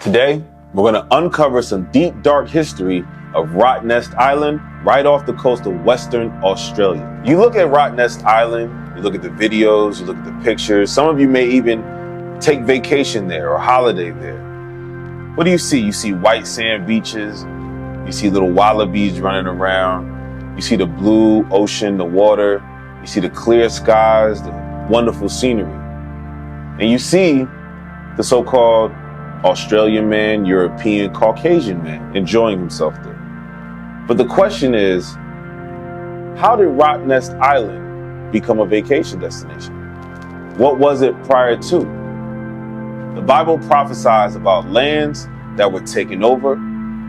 Today, we're going to uncover some deep, dark history of Rottnest Island right off the coast of Western Australia. You look at Rottnest Island, you look at the videos, you look at the pictures. Some of you may even take vacation there or holiday there. What do you see? You see white sand beaches. You see little wallabies running around. You see the blue ocean, the water. You see the clear skies, the wonderful scenery. And you see the so-called Australian man, European, Caucasian man enjoying himself there. But the question is, how did Rottnest Island become a vacation destination? What was it prior to? The Bible prophesies about lands that were taken over,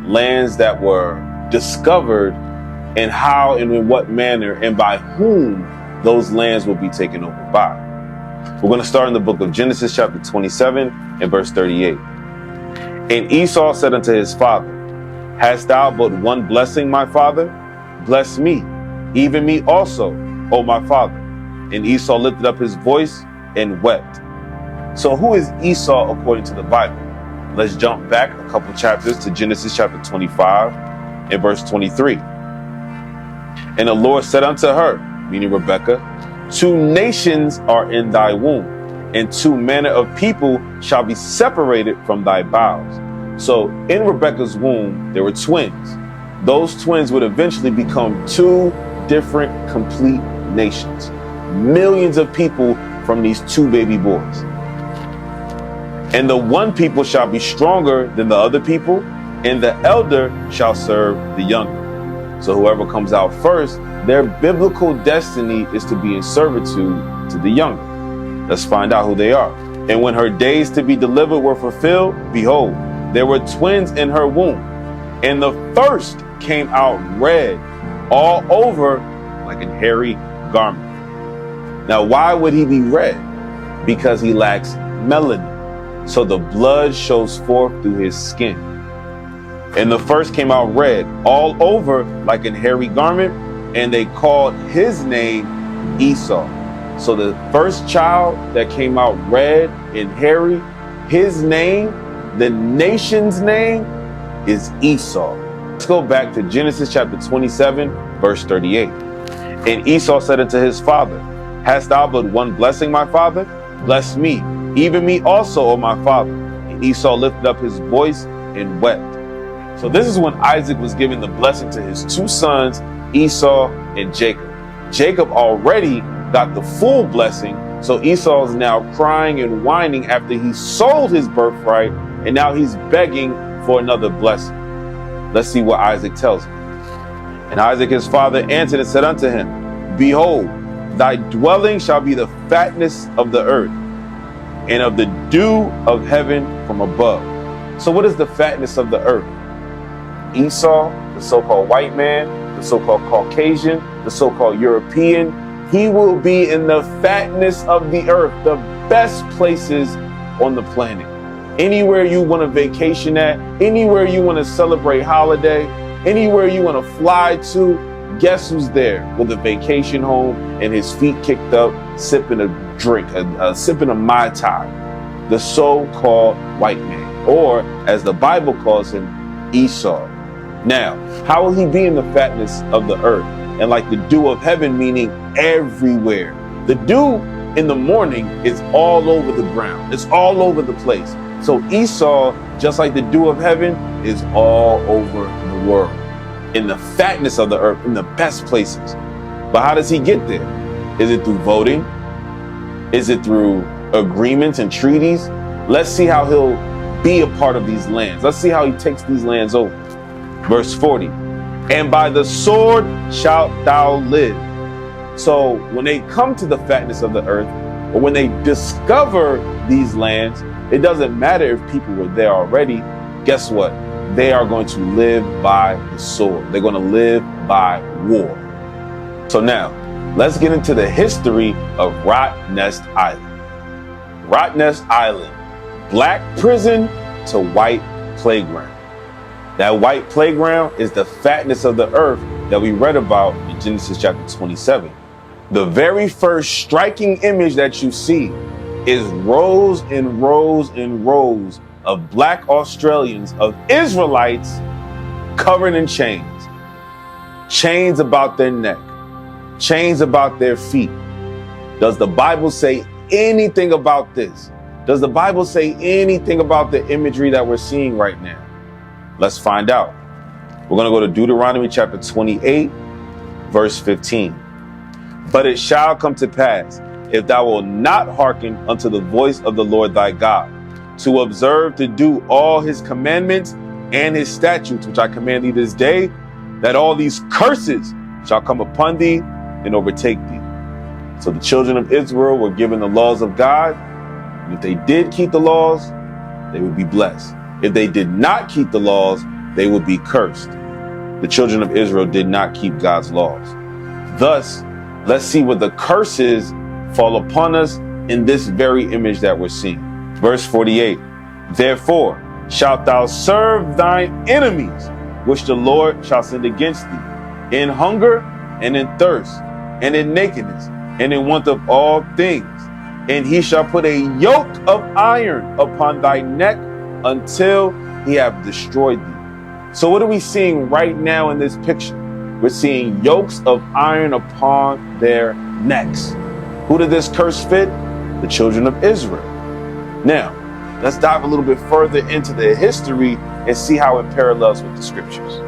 lands that were discovered, and how and in what manner and by whom those lands will be taken over by. We're going to start in the book of Genesis chapter 27 and verse 38. And Esau said unto his father, Hast thou but one blessing, my father? Bless me, even me also, O my father. And Esau lifted up his voice and wept. So who is Esau according to the Bible? Let's jump back a couple chapters to Genesis chapter 25 and verse 23. And the Lord said unto her, meaning Rebekah, Two nations are in thy womb, and two manner of people shall be separated from thy bowels. So in Rebekah's womb, there were twins. Those twins would eventually become two different complete nations. Millions of people from these two baby boys. And the one people shall be stronger than the other people, and the elder shall serve the younger. So whoever comes out first, their biblical destiny is to be in servitude to the younger. Let's find out who they are. And when her days to be delivered were fulfilled, behold, there were twins in her womb. And the first came out red all over like a hairy garment. Now, why would he be red? Because he lacks melanin. So the blood shows forth through his skin. And the first came out red all over like a hairy garment. And they called his name Esau. So the first child that came out red and hairy, his name, the nation's name, is Esau. Let's go back to Genesis chapter 27, verse 38. And Esau said unto his father, Hast thou but one blessing, my father? Bless me, even me also, O my father. And Esau lifted up his voice and wept. So this is when Isaac was giving the blessing to his two sons, Esau and Jacob. Jacob already got the full blessing, so Esau is now crying and whining after he sold his birthright, and now he's begging for another blessing. Let's see what Isaac tells him. And Isaac his father answered and said unto him, Behold, thy dwelling shall be the fatness of the earth, and of the dew of heaven from above. So what is the fatness of the earth? Esau, the so-called white man, the so-called Caucasian, the so-called European, he will be in the fatness of the earth, the best places on the planet. Anywhere you want to vacation at, anywhere you want to celebrate holiday, anywhere you want to fly to, guess who's there with a vacation home and his feet kicked up, sipping a drink, sipping a Mai Tai, the so-called white man, or as the Bible calls him, Esau. Now, how will he be in the fatness of the earth? And like the dew of heaven, meaning everywhere. The dew in the morning is all over the ground. It's all over the place. So Esau, just like the dew of heaven, is all over the world. In the fatness of the earth, in the best places. But how does he get there? Is it through voting? Is it through agreements and treaties? Let's see how he'll be a part of these lands. Let's see how he takes these lands over. Verse 40, and by the sword shalt thou live. So when they come to the fatness of the earth, or when they discover these lands, it doesn't matter if people were there already. Guess what? They are going to live by the sword. They're going to live by war. So now, let's get into the history of Rottnest Island. Rottnest Island, black prison to white playground. That white playground is the fatness of the earth that we read about in Genesis chapter 27. The very first striking image that you see is rows and rows and rows of black Australians, of Israelites covered in chains. Chains about their neck, chains about their feet. Does the Bible say anything about this? Does the Bible say anything about the imagery that we're seeing right now? Let's find out. We're going to go to Deuteronomy chapter 28, verse 15. But it shall come to pass, if thou wilt not hearken unto the voice of the Lord thy God, to observe to do all his commandments and his statutes, which I command thee this day, that all these curses shall come upon thee and overtake thee. So the children of Israel were given the laws of God. And if they did keep the laws, they would be blessed. If they did not keep the laws, they would be cursed. The children of Israel did not keep God's laws. Thus, let's see what the curses fall upon us in this very image that we're seeing. Verse 48, therefore shalt thou serve thine enemies, which the Lord shall send against thee, in hunger and in thirst, and in nakedness, and in want of all things. And he shall put a yoke of iron upon thy neck until he have destroyed thee. So what are we seeing right now in this picture? We're seeing yokes of iron upon their necks. Who did this curse fit? The children of Israel. Now, let's dive a little bit further into the history and see how it parallels with the scriptures.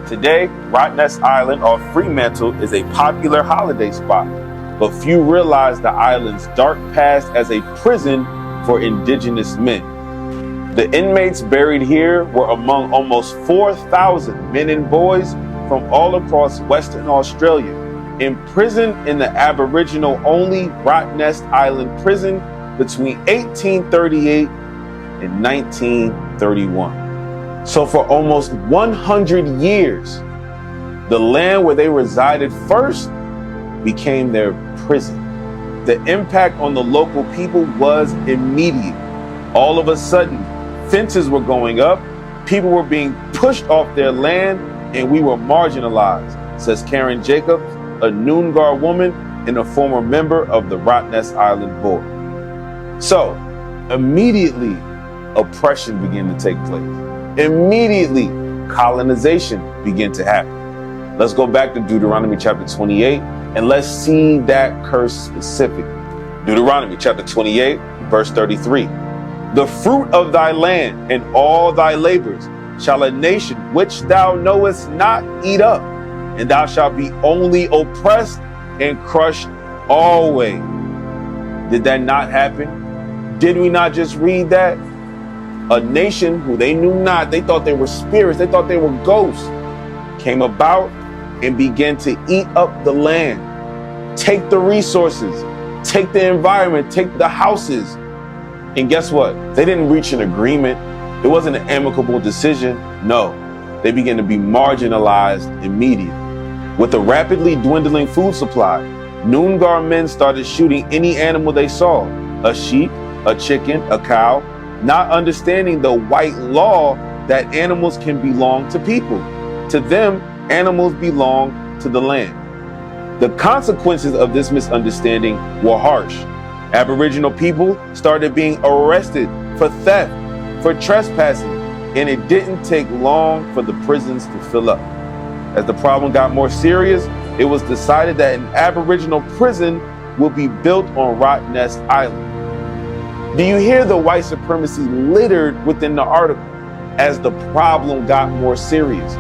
Today, Rottnest Island or Fremantle is a popular holiday spot, but few realize the island's dark past as a prison for indigenous men. The inmates buried here were among almost 4,000 men and boys from all across Western Australia, imprisoned in the Aboriginal-only Rottnest Island prison between 1838 and 1931. So for almost 100 years, the land where they resided first became their prison. The impact on the local people was immediate. All of a sudden, fences were going up, people were being pushed off their land, and we were marginalized, says Karen Jacobs, a Noongar woman and a former member of the Rottnest Island Board. So, immediately, oppression began to take place. Immediately, colonization began to happen. Let's go back to Deuteronomy chapter 28, and let's see that curse specifically. Deuteronomy chapter 28, verse 33. The fruit of thy land and all thy labors shall a nation which thou knowest not eat up, and thou shalt be only oppressed and crushed always. Did that not happen? Did we not just read that? A nation who they knew not, they thought they were spirits, they thought they were ghosts, came about and began to eat up the land, take the resources, take the environment, take the houses. And guess what? They didn't reach an agreement. It wasn't an amicable decision. No, they began to be marginalized immediately. With a rapidly dwindling food supply, Noongar men started shooting any animal they saw, a sheep, a chicken, a cow, not understanding the white law that animals can belong to people. To them, animals belong to the land. The consequences of this misunderstanding were harsh. Aboriginal people started being arrested for theft, for trespassing, and it didn't take long for the prisons to fill up. As the problem got more serious, it was decided that an Aboriginal prison will be built on Rottnest Island. Do you hear the white supremacy littered within the article? As the problem got more serious.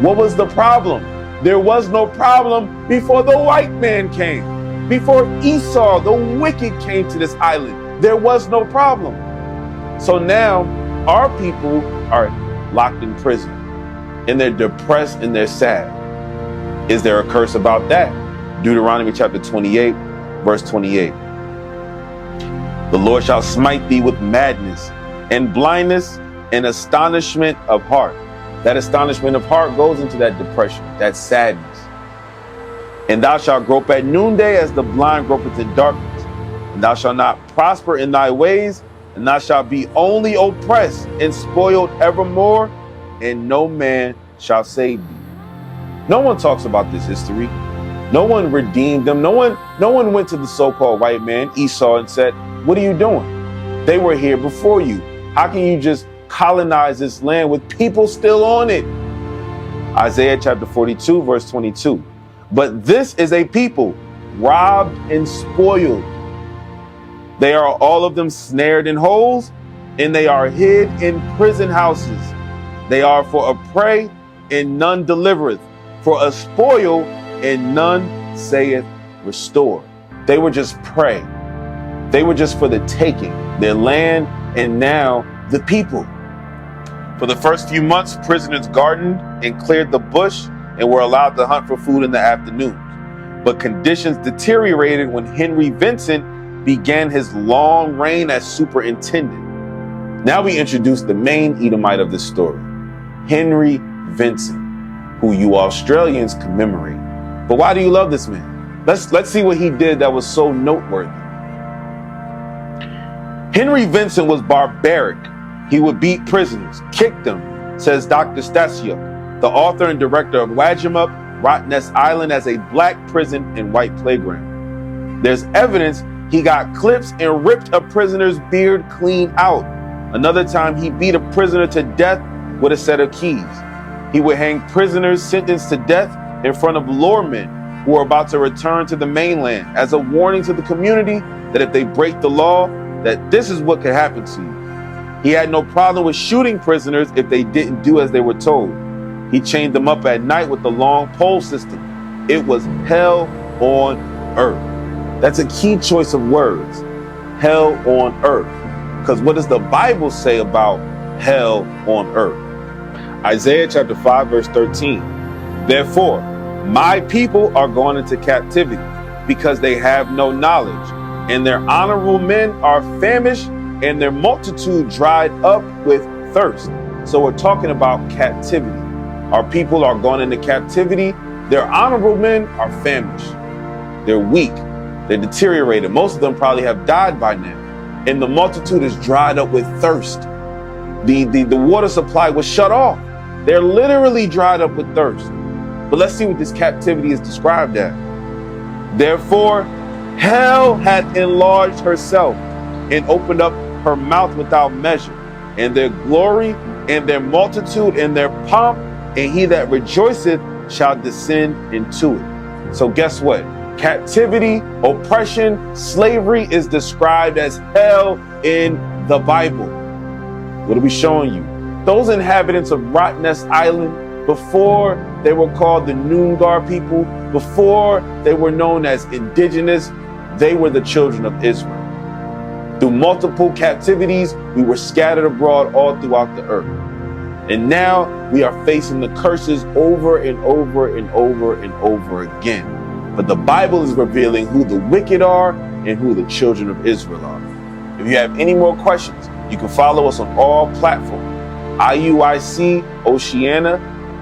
What was the problem? There was no problem before the white man came. Before Esau, the wicked, came to this island, there was no problem. So now our people are locked in prison and they're depressed and they're sad. Is there a curse about that? Deuteronomy chapter 28, verse 28. The Lord shall smite thee with madness and blindness and astonishment of heart. That astonishment of heart goes into that depression, that sadness. And thou shalt grope at noonday as the blind gropeth in darkness. And thou shalt not prosper in thy ways, and thou shalt be only oppressed and spoiled evermore, and no man shall save thee. No one talks about this history. No one redeemed them. No one went to the so-called white man, Esau, and said, what are you doing? They were here before you. How can you just colonize this land with people still on it. Isaiah chapter 42, verse 22. But this is a people robbed and spoiled. They are all of them snared in holes, and they are hid in prison houses. They are for a prey, and none delivereth, for a spoil, and none saith restore. They were just prey. They were just for the taking, their land, and now the people. For the first few months, prisoners gardened and cleared the bush and were allowed to hunt for food in the afternoons. But conditions deteriorated when Henry Vincent began his long reign as superintendent. Now we introduce the main Edomite of this story, Henry Vincent, who you Australians commemorate. But why do you love this man? Let's see what he did that was so noteworthy. Henry Vincent was barbaric. He would beat prisoners, kick them, says Dr. Stasiuk, the author and director of Wajimup, Rottnest Island as a black prison and white playground. There's evidence he got clips and ripped a prisoner's beard clean out. Another time he beat a prisoner to death with a set of keys. He would hang prisoners sentenced to death in front of loremen who were about to return to the mainland as a warning to the community that if they break the law, that this is what could happen to you. He had no problem with shooting prisoners if they didn't do as they were told. He chained them up at night with the long pole system. It was hell on earth. That's a key choice of words, hell on earth. Because what does the Bible say about hell on earth? Isaiah chapter 5, verse 13. Therefore, my people are gone into captivity because they have no knowledge, and their honorable men are famished, and their multitude dried up with thirst. So we're talking about captivity. Our people are gone into captivity. Their honorable men are famished. They're weak. They're deteriorated. Most of them probably have died by now. And the multitude is dried up with thirst. The water supply was shut off. They're literally dried up with thirst. But let's see what this captivity is described as. Therefore, hell hath enlarged herself and opened up her mouth without measure, and their glory and their multitude and their pomp, and he that rejoiceth shall descend into it. So guess what? Captivity, oppression, slavery is described as hell in the Bible. What are we showing you? Those inhabitants of Rottnest Island, before they were called the Noongar people, before they were known as indigenous, they were the children of Israel. Through multiple captivities, we were scattered abroad all throughout the earth. And now we are facing the curses over and over and over and over again. But the Bible is revealing who the wicked are and who the children of Israel are. If you have any more questions, you can follow us on all platforms. IUIC Oceania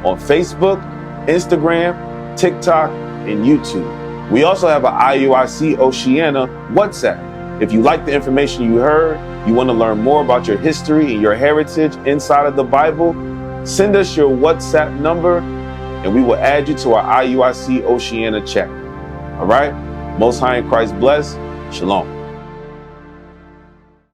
on Facebook, Instagram, TikTok, and YouTube. We also have an IUIC Oceania WhatsApp. If you like the information you heard, you want to learn more about your history and your heritage inside of the Bible, send us your WhatsApp number and we will add you to our IUIC Oceania chat. All right? Most High in Christ bless. Shalom.